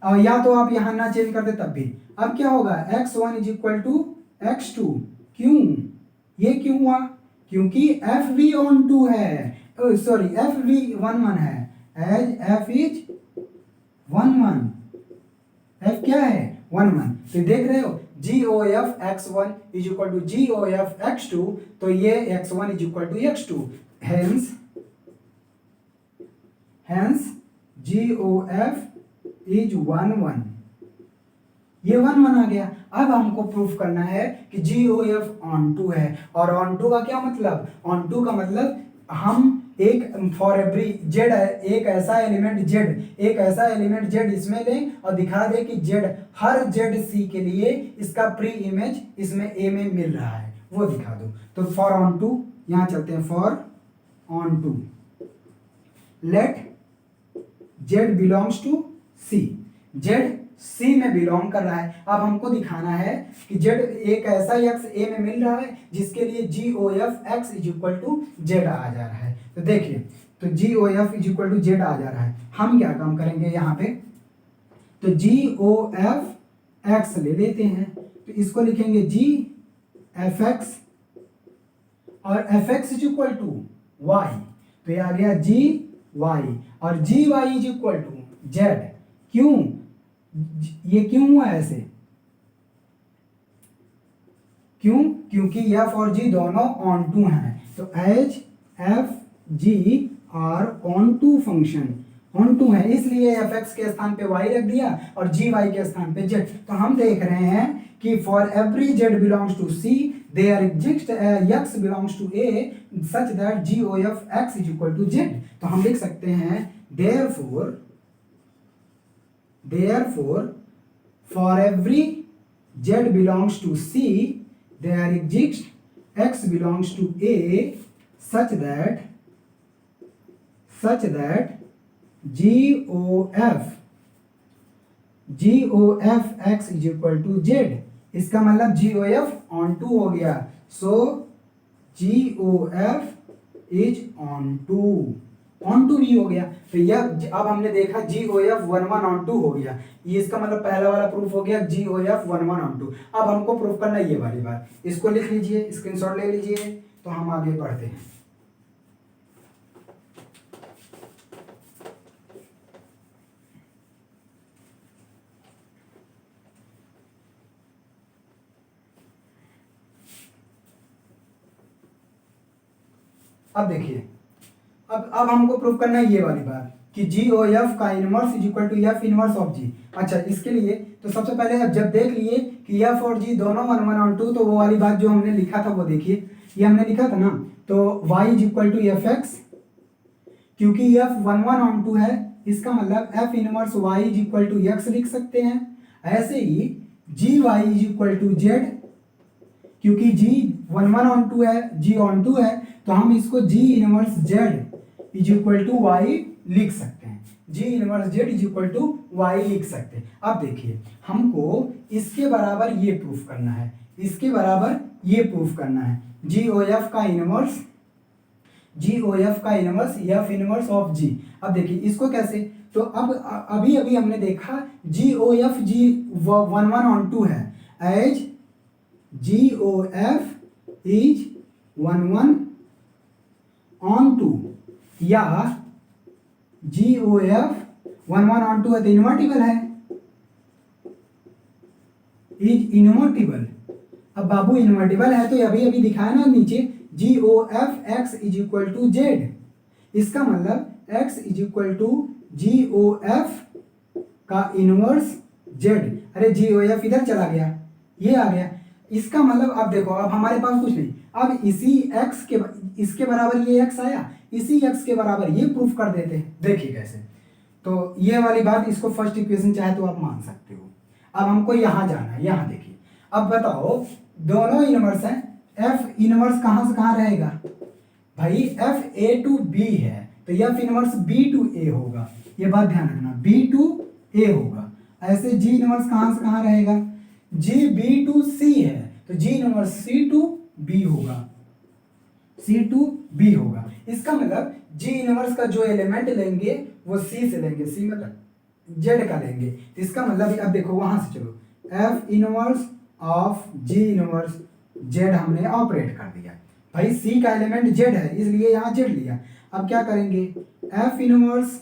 और या तो आप यहाँ ना चेंज करते तब भी। अब क्या होगा, x1 is equal to x2। क्यों, ये क्यों हुआ, क्योंकि f भी ऑन टू है, सॉरी f भी 1 1 है, एज f इज 1 1, f क्या है 1 1। तो देख रहे हो, G O F x1 is equal to G O F x2, तो ये x1 is equal to x2, hence G O F is 1 1, ये 1 1 आ गया। अब हमको प्रूफ करना है कि जी ओ एफ ऑन टू है, और ऑन टू का क्या मतलब, ऑन टू का मतलब हम एक फॉर एवरी जेड है, एक ऐसा एलिमेंट जेड, एक ऐसा एलिमेंट जेड इसमें लें और दिखा दे कि जेड, हर जेड सी के लिए इसका प्री इमेज इसमें ए में मिल रहा है, वो दिखा दो। तो फॉर ऑन टू, यहां चलते हैं, for onto let z belongs to C, z C में बिलोंग कर रहा है। अब हमको दिखाना है कि जेड, एक ऐसा एक्स ए में मिल रहा है जिसके लिए G O F x is equal to Z आ जा रहा है। तो देखिए, तो G O F is equal to Z आ जा रहा है, हम क्या काम करेंगे यहाँ पे, तो जी ओ एफ एक्स ले लेते हैं, तो इसको लिखेंगे जी एफ एक्स, और F x is equal to Y, तो ये आ गया जी वाई, और G Y is equal to Z. क्यों, ये क्यों हुआ ऐसे, क्यों, क्योंकि एफ और जी दोनों ऑन टू हैं, तो as f g are onto function, onto है, इसलिए एफ एक्स के स्थान पे वाई रख दिया और जी वाई के स्थान पे जेड। तो हम देख रहे हैं कि for every z belongs to C there exist x belongs to A such that ji O F x is equal to z. तो हम लिख सकते हैं therefore for every z belongs to c there exists x belongs to a such that GOF x is equal to z, इसका मतलब GOF on to हो गया, सो GOF is on to भी हो गया। तो यह अब हमने देखा GOF 1 1 ऑन टू हो गया, ये इसका मतलब पहला वाला प्रूफ हो गया GOF 1 1 ऑन टू। अब हमको प्रूफ करना है ये वाली बात, इसको लिख लीजिए, स्क्रीनशॉट ले लीजिए, तो हम आगे बढ़ते हैं। अब देखिए, अब हमको प्रूफ करना है ये वाली बात कि जी ओ एफ का inverse is equal to F inverse of G. अच्छा, इसके लिए तो सबसे पहले अब जब देख लिए कि एफ और जी दोनों 1 1 ऑन टू, तो वो वाली बात जो हमने लिखा था वो देखिए, ये हमने लिखा था ना, तो y is equal to F X, क्योंकि एफ 1 1 ऑन टू है, इसका मतलब F inverse y is equal to X लिख सकते हैं। ऐसे ही G Y is equal to Z, क्योंकि जी 1 1 ऑन टू है, जी ऑन टू है, तो हम इसको g inverse Z is equal to y लिख सकते हैं, g inverse Z is equal to y लिख सकते हैं। अब देखिए, हमको इसके बराबर ये प्रूफ करना है, इसके बराबर ये प्रूफ करना है, जी ओ एफ का inverse F inverse of G. अब देखिए इसको कैसे, तो अब अभी हमने देखा जी ओ एफ जी 1 1 ऑन टू है, as G O F is 1 1 onto, या जी ओ एफ 1 1 ऑन टू है तो इन्वर्टिबल है, इज इन्वर्टिबल। अब बाबू इन्वर्टिबल है तो अभी दिखाया ना नीचे, G O F x is equal to Z, इसका मतलब X is equal to G O F का इनवर्स जेड, अरे जी ओ एफ इधर चला गया, ये आ गया। इसका मतलब अब देखो, अब हमारे पास कुछ नहीं, अब इसी एक्स के इसके बराबर ये एक्स आया, इसी एक्स के बराबर ये प्रूफ कर देते हैं। देखिए कैसे, तो ये वाली बात, इसको फर्स्ट इक्वेशन चाहे तो आप मान सकते हो। अब हमको यहाँ जाना है, यहाँ देखिए, अब बताओ दोनों इनवर्स हैं, एफ इनवर्स कहाँ से कहाँ रहेगा भाई, एफ ए टू बी है तो एफ इनवर्स बी टू ए होगा, ये बात ध्यान रखना, बी टू ए होगा। ऐसे जी इनवर्स कहाँ से कहाँ रहेगा, जी बी टू सी है तो g inverse C to B होगा, सी टू बी होगा। इसका मतलब जी इनवर्स का जो एलिमेंट लेंगे वो सी से लेंगे, सी मतलब जेड का लेंगे, तो इसका मतलब अब देखो वहां से चलो, F inverse of ji inverse Z हमने ऑपरेट कर दिया, भाई सी का एलिमेंट जेड है इसलिए यहाँ जेड लिया। अब क्या करेंगे, F inverse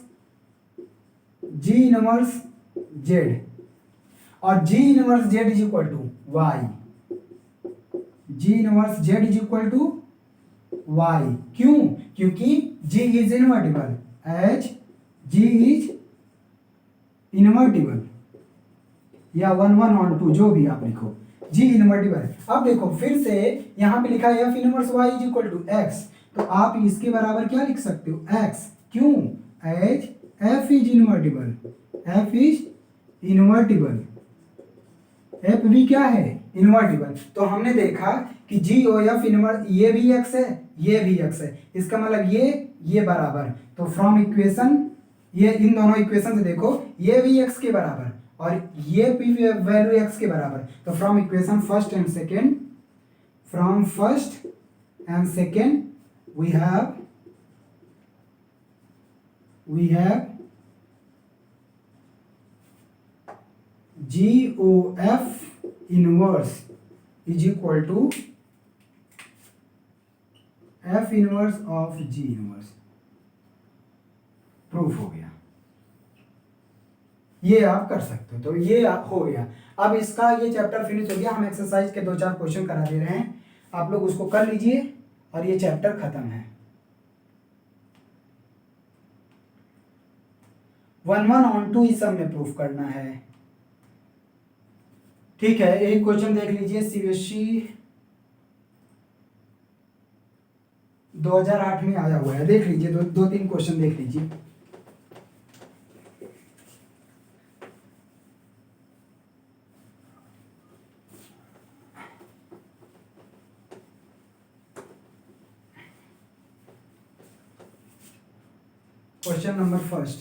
G inverse Z, और G inverse Z is equal to Y, G inverse Z is equal to Y. क्यों, क्योंकि G is invertible, H G is invertible, या 1 1 ऑन 2 जो भी आप लिखो, जी इनवर्टिबल है। अब देखो फिर से यहाँ पे लिखा है f inverse y is equal to x, तो आप इसके बराबर क्या लिख सकते हो, एक्स। क्यों, h f is invertible, F is invertible, F भी क्या है, इनवर्टिबल। तो हमने देखा कि जी ओ एफ इनवर्स, ये भी एक्स है ये भी एक्स है, इसका मतलब ये बराबर, तो फ्रॉम इक्वेशन, ये इन दोनों इक्वेशन से देखो ये भी एक्स के बराबर और ये भी वैल्यू एक्स के बराबर, तो from equation first and second, from first and second we have GOF inverse is equal to F inverse of G inverse, proof हो गया। ये आप कर सकते हो, तो ये हो गया। अब इसका ये चैप्टर फिनिश हो गया, हम एक्सरसाइज के 2-4 क्वेश्चन करा दे रहे हैं, आप लोग उसको कर लीजिए और ये चैप्टर खत्म है। 1 1 ऑन 2 इस सब में प्रूफ करना है, ठीक है। एक क्वेश्चन देख लीजिए, सीबीएसई 2008 में आया हुआ है, देख लीजिए, 2-3 क्वेश्चन देख लीजिए। Question number first,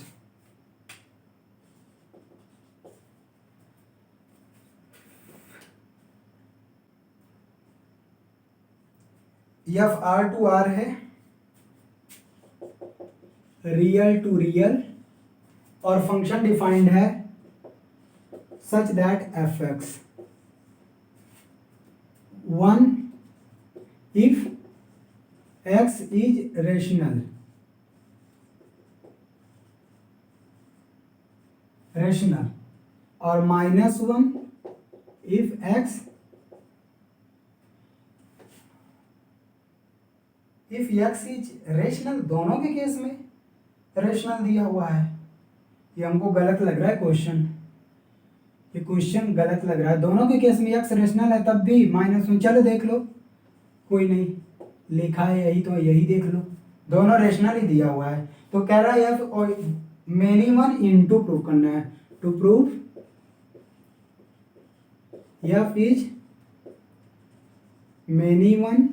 f R to R है, रियल टू रियल, और फंक्शन डिफाइंड है such that F x 1 if x is rational, और -1 इफ एक्स इज रेशनल। दोनों के केस में रेशनल दिया हुआ है, ये हमको गलत लग रहा है क्वेश्चन, ये क्वेश्चन गलत लग रहा है। दोनों के केस में एक्स रेशनल है तब भी -1, चलो देख लो, कोई नहीं, लिखा है यही तो यही देख लो, दोनों रेशनल ही दिया हुआ है। तो कह रहा है एफ और मेनी वन इनटू प्रूव करना है, to prove f is many one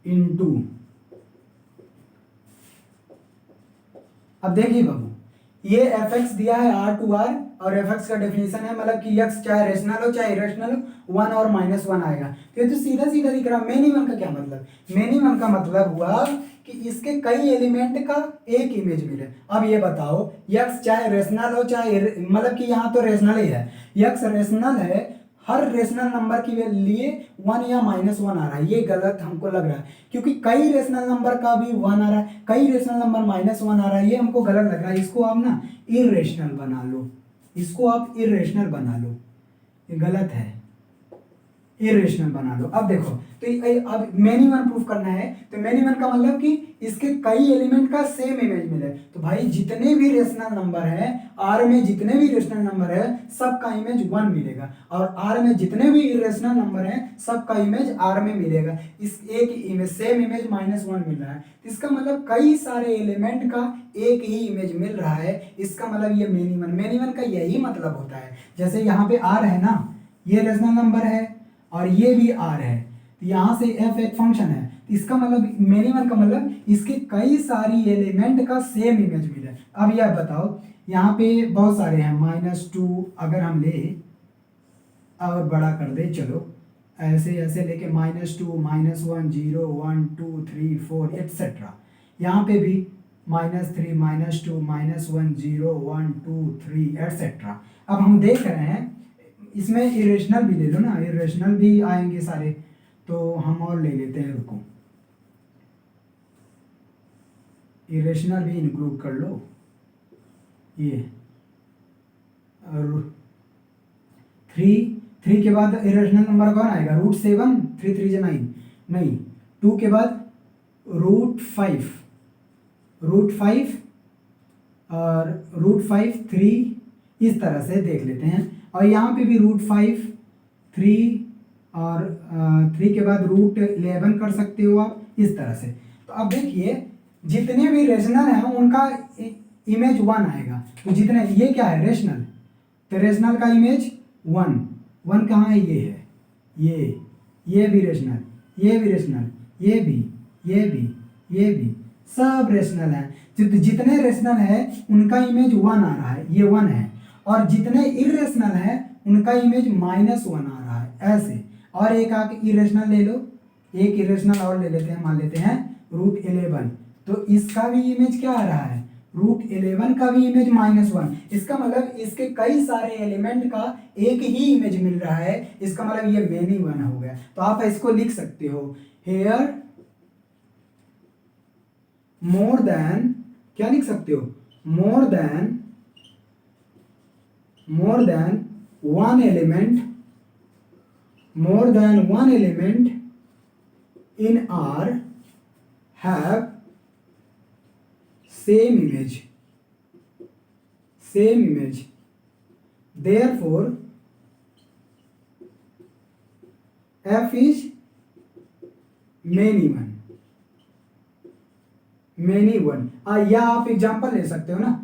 into. अब देखिए बाबू, ये एफ एक्स दिया है आर टू आर, और एफ एक्स का डेफिनेशन है मतलब कि एक्स चाहे रेशनल हो चाहे इरेशनल हो 1 और -1 आएगा। तो ये तो सीधा सीधा दिख रहा। मेनी वन का क्या मतलब, मेनी वन का मतलब हुआ कि इसके कई एलिमेंट का एक इमेज मिले। अब ये बताओ, एक्स चाहे रेशनल हो चाहे मतलब कि यहाँ तो रेशनल ही है, एक्स रेशनल है, हर रेशनल नंबर के लिए 1 या -1 आ रहा है, ये गलत हमको लग रहा है, क्योंकि कई रेशनल नंबर का भी 1 आ रहा है, कई रेशनल नंबर -1 आ रहा है, ये हमको गलत लग रहा है। इसको आप ना इरेशनल बना लो, इसको आप इरेशनल बना लो, ये गलत है। इरेशनल बना लो। अब देखो, तो अब मेनी वन प्रूफ करना है, तो मेनी वन का मतलब कि इसके कई एलिमेंट का सेम इमेज मिले। तो भाई जितने भी रेशनल नंबर है आर में, जितने भी रेशनल नंबर है सबका इमेज वन मिलेगा, और आर में जितने भी इरेशनल नंबर है सबका इमेज आर में मिलेगा। इस एक इमेज सेम इमेज -1 मिल रहा है, इसका मतलब कई सारे एलिमेंट का एक ही इमेज मिल रहा है, इसका मतलब ये मेनी वन का यही मतलब होता है। जैसे यहाँ पे आर है ना, ये रेशनल नंबर है और ये भी आर है, तो यहाँ से एफ एक फंक्शन है, तो इसका मतलब मेनी वन का मतलब इसके कई सारी एलिमेंट का सेम इमेज मिला है। अब यह बताओ, यहाँ पे बहुत सारे हैं, -2 अगर हम ले और बड़ा कर दे, चलो ऐसे ऐसे लेके -2 -1 0 1 2 3 4 एटसेट्रा, यहाँ पे भी -3 -2 -1 0 1 2 3 एटसेट्रा। अब हम देख रहे हैं इसमें इरेशनल भी ले लो ना, इरेशनल भी आएंगे सारे, तो हम और ले लेते हैं, रुको इरेशनल भी इंक्लूड कर लो। ये और 3 के बाद इरेशनल नंबर कौन आएगा, √7 3 3 9 नहीं, 2 के बाद √5 और √5 3, इस तरह से देख लेते हैं। और यहाँ पे भी √5 3 और 3 के बाद √11 कर सकते हो आप, इस तरह से। तो अब देखिए जितने भी रेशनल हैं उनका इमेज 1 आएगा, तो जितने, ये क्या है रेशनल, तो रेशनल का इमेज 1 कहाँ है, ये है, ये भी रेशनल, ये भी रेशनल, ये भी सब रेशनल है। जितने रेशनल है उनका इमेज 1 आ रहा है, ये 1 है, और जितने इरेशनल है उनका इमेज -1 आ रहा है, ऐसे। और एक आके इरेशनल ले लो, एक इरेशनल और ले लेते हैं, मान लेते हैं √11, तो इसका भी इमेज क्या आ रहा है, √11 का भी इमेज -1। इसका मतलब इसके कई सारे एलिमेंट का एक ही इमेज मिल रहा है, इसका मतलब ये मेनी वन हो गया। तो आप इसको लिख सकते हो, हेयर मोर देन, क्या लिख सकते हो, more than one element in R have same image, therefore F is many one। या आप एग्जांपल ले सकते हो ना,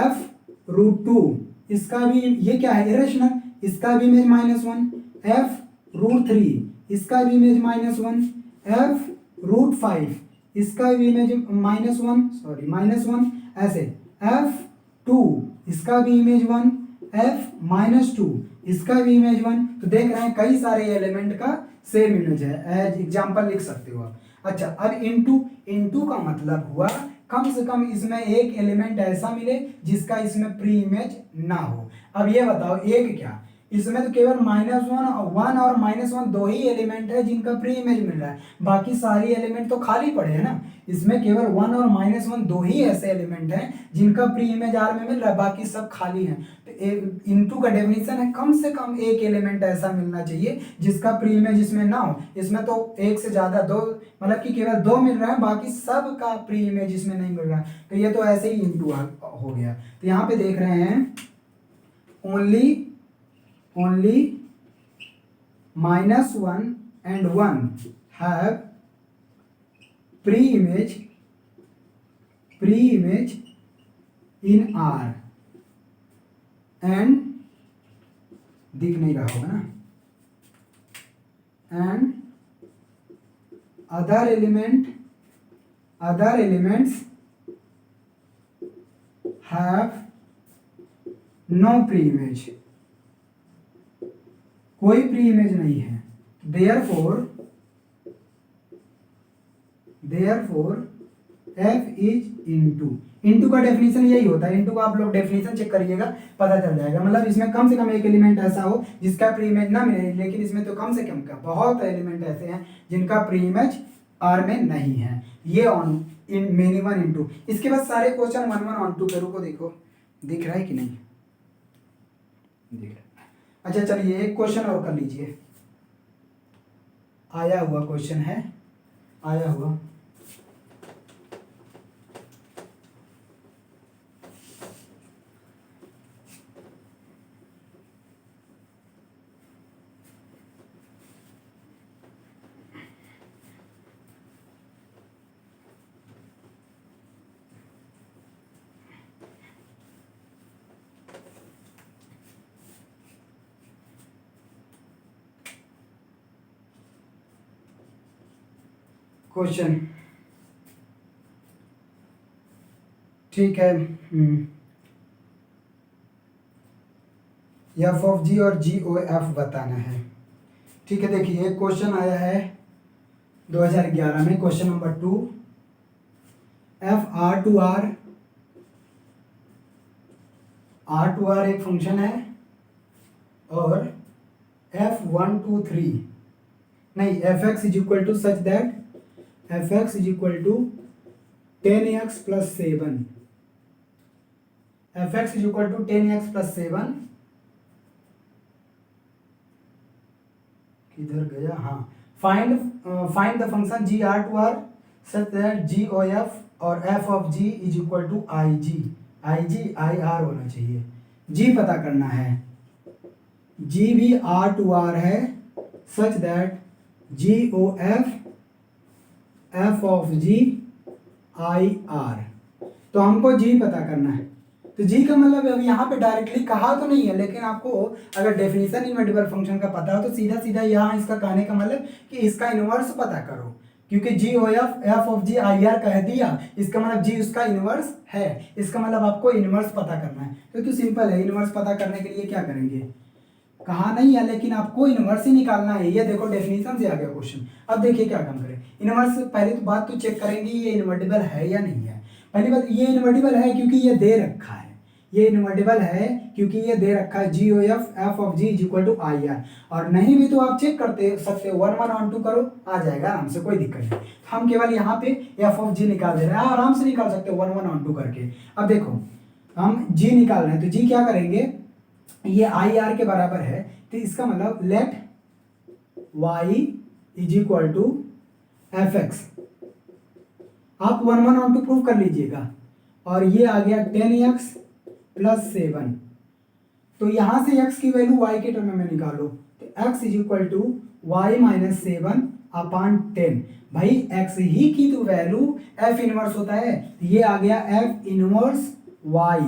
F√2, इसका भी, ये क्या है इरेशनल, इसका भी इमेज -1, F√3 इसका भी इमेज -1, F√5 इसका भी इमेज -1, ऐसे F2 इसका भी इमेज 1, F-2 इसका भी इमेज 1। तो देख रहे हैं कई सारे एलिमेंट का सेम इमेज है, एज एग्जांपल लिख सकते हो आप। अच्छा, अब इनटू का मतलब हुआ कम से कम इसमें एक एलिमेंट ऐसा मिले जिसका इसमें प्री इमेज ना हो। अब ये बताओ एक क्या, इसमें तो केवल -1 और -1 दो ही एलिमेंट है जिनका प्री इमेज मिल रहा है, बाकी सारी एलिमेंट तो खाली पड़े हैं ना। इसमें केवल 1 और -1 दो ही ऐसे एलिमेंट हैं जिनका प्री इमेज आर में मिल रहा है, बाकी सब खाली हैं। तो इनटू का डेफिनेशन है कम से कम एक एलिमेंट ऐसा मिलना चाहिए जिसका प्री इमेज इसमें ना हो। इसमें तो एक से ज्यादा, दो मतलब कि केवल 2 मिल रहा है, बाकी सब का प्री इमेज इसमें नहीं मिल रहा है, तो ये तो ऐसे ही इनटू हो गया। तो यहाँ पे देख रहे हैं only -1 and 1 have pre-image in R and दिख नहीं रहा होगा ना, and other elements have no pre-image, कोई प्री इमेज नहीं है। therefore F is इनटू का डेफिनेशन यही होता है। इनटू का आप लोग डेफिनेशन चेक करिएगा, पता चल जाएगा। मतलब इसमें कम से कम एक एलिमेंट ऐसा हो जिसका प्री इमेज ना मिले, लेकिन इसमें तो कम से कम का बहुत एलिमेंट ऐसे हैं जिनका प्री इमेज आर में नहीं है। ये on in many one into. इसके बाद सारे क्वेश्चन 1 1 ऑन 2 करो को देखो, दिख रहा है कि नहीं, दिख रहा है। अच्छा चलिए एक क्वेश्चन और कर लीजिए। आया हुआ क्वेश्चन है, आया हुआ। क्वेश्चन ठीक है, एफ ऑफ जी और जी ओ एफ बताना है। ठीक है, देखिए एक क्वेश्चन आया है 2011 में, question number 2, F R to R एक फंक्शन है और एफ 1 2 3 नहीं, F x is equal to such that F x is equal to 10x plus 7, F x is equal to 10x plus 7, किधर गया, हाँ, find the function G R to R such that ji O F और F of G is equal to I G I R होना चाहिए। जी पता करना है, जी भी आर टू आर है such that ji O F of ji I R. तो हमको जी पता करना है, तो जी का मतलब अब यहाँ पे डायरेक्टली कहा तो नहीं है, लेकिन आपको अगर डेफिनेशन इनवर्टिबल फंक्शन का पता हो तो सीधा सीधा यहाँ इसका कहने का मतलब कि इसका इनवर्स पता करो, क्योंकि G O F of ji I R कह दिया, इसका मतलब जी उसका इनवर्स है, इसका मतलब आपको इनवर्स पता करना है। तो सिंपल है, इनवर्स पता करने के लिए क्या करेंगे, कहा नहीं है लेकिन आपको इनवर्स ही निकालना है। ये देखो डेफिनेशन से आ गया क्वेश्चन। अब देखिए क्या काम करें, इनवर्स पहले तो बात तो चेक करेंगे ये इन्वर्टिबल है या नहीं है। पहली बात, ये इन्वर्टिबल है क्योंकि ये दे रखा है, ये इन्वर्टिबल है क्योंकि ये दे रखा है G O F of G is equal to I R. और नहीं भी तो आप चेक करते सकते हो, 1 1 ऑन 2 करो, आ जाएगा आराम से, कोई दिक्कत नहीं। हम केवल यहाँ पे एफ ऑफ जी निकाल दे रहे हैं, आराम से निकाल सकते हो 1 1 ऑन 2 करके। अब देखो हम जी निकाल रहे हैं, तो जी क्या करेंगे, ये आई आर के बराबर है, तो इसका मतलब let y is equal to F x. आप 1 1 ऑन 2 प्रूव कर लीजिएगा, और ये आ गया 10x प्लस 7। तो यहां से x की वैल्यू y के टर्म में निकालो, तो x is equal to y minus 7 upon 10। भाई x ही की तो वैल्यू f इनवर्स होता है, तो ये आ गया f inverse y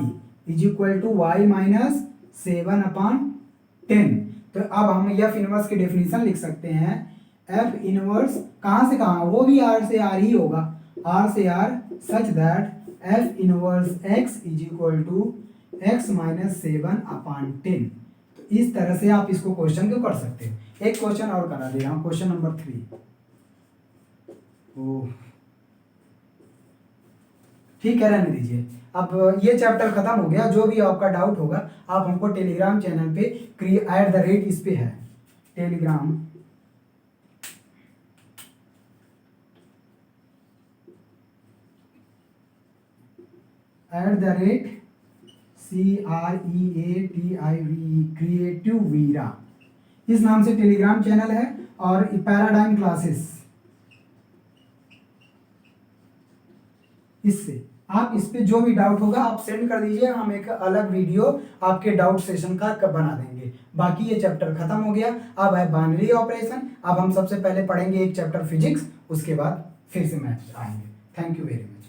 is equal to y minus 7 upon 10। तो अब हम एफ इनवर्स की डेफिनेशन लिख सकते हैं, एफ इनवर्स कहाँ से कहाँ, वो भी आर से आर ही होगा, आर से R such that f inverse x is equal to x minus 7 upon 10। तो इस तरह से आप इसको क्वेश्चन को कर सकते हो। एक क्वेश्चन और करा दे रहा हूँ, क्वेश्चन नंबर 3। ओह ठीक है, रहने दीजिए। अब ये चैप्टर खत्म हो गया, जो भी आपका डाउट होगा आप हमको टेलीग्राम चैनल पे @ इस पे है टेलीग्राम @CREATIVE क्रिएटिव वीरा, इस नाम से टेलीग्राम चैनल है। और पैराडाइम क्लासेस, इससे आप इस पे जो भी डाउट होगा आप सेंड कर दीजिए, हम एक अलग वीडियो आपके डाउट सेशन का बना देंगे। बाकी ये चैप्टर खत्म हो गया, अब है बाइनरी ऑपरेशन। अब हम सबसे पहले पढ़ेंगे एक चैप्टर फिजिक्स, उसके बाद फिर से मैथ आएंगे। Thank you very much.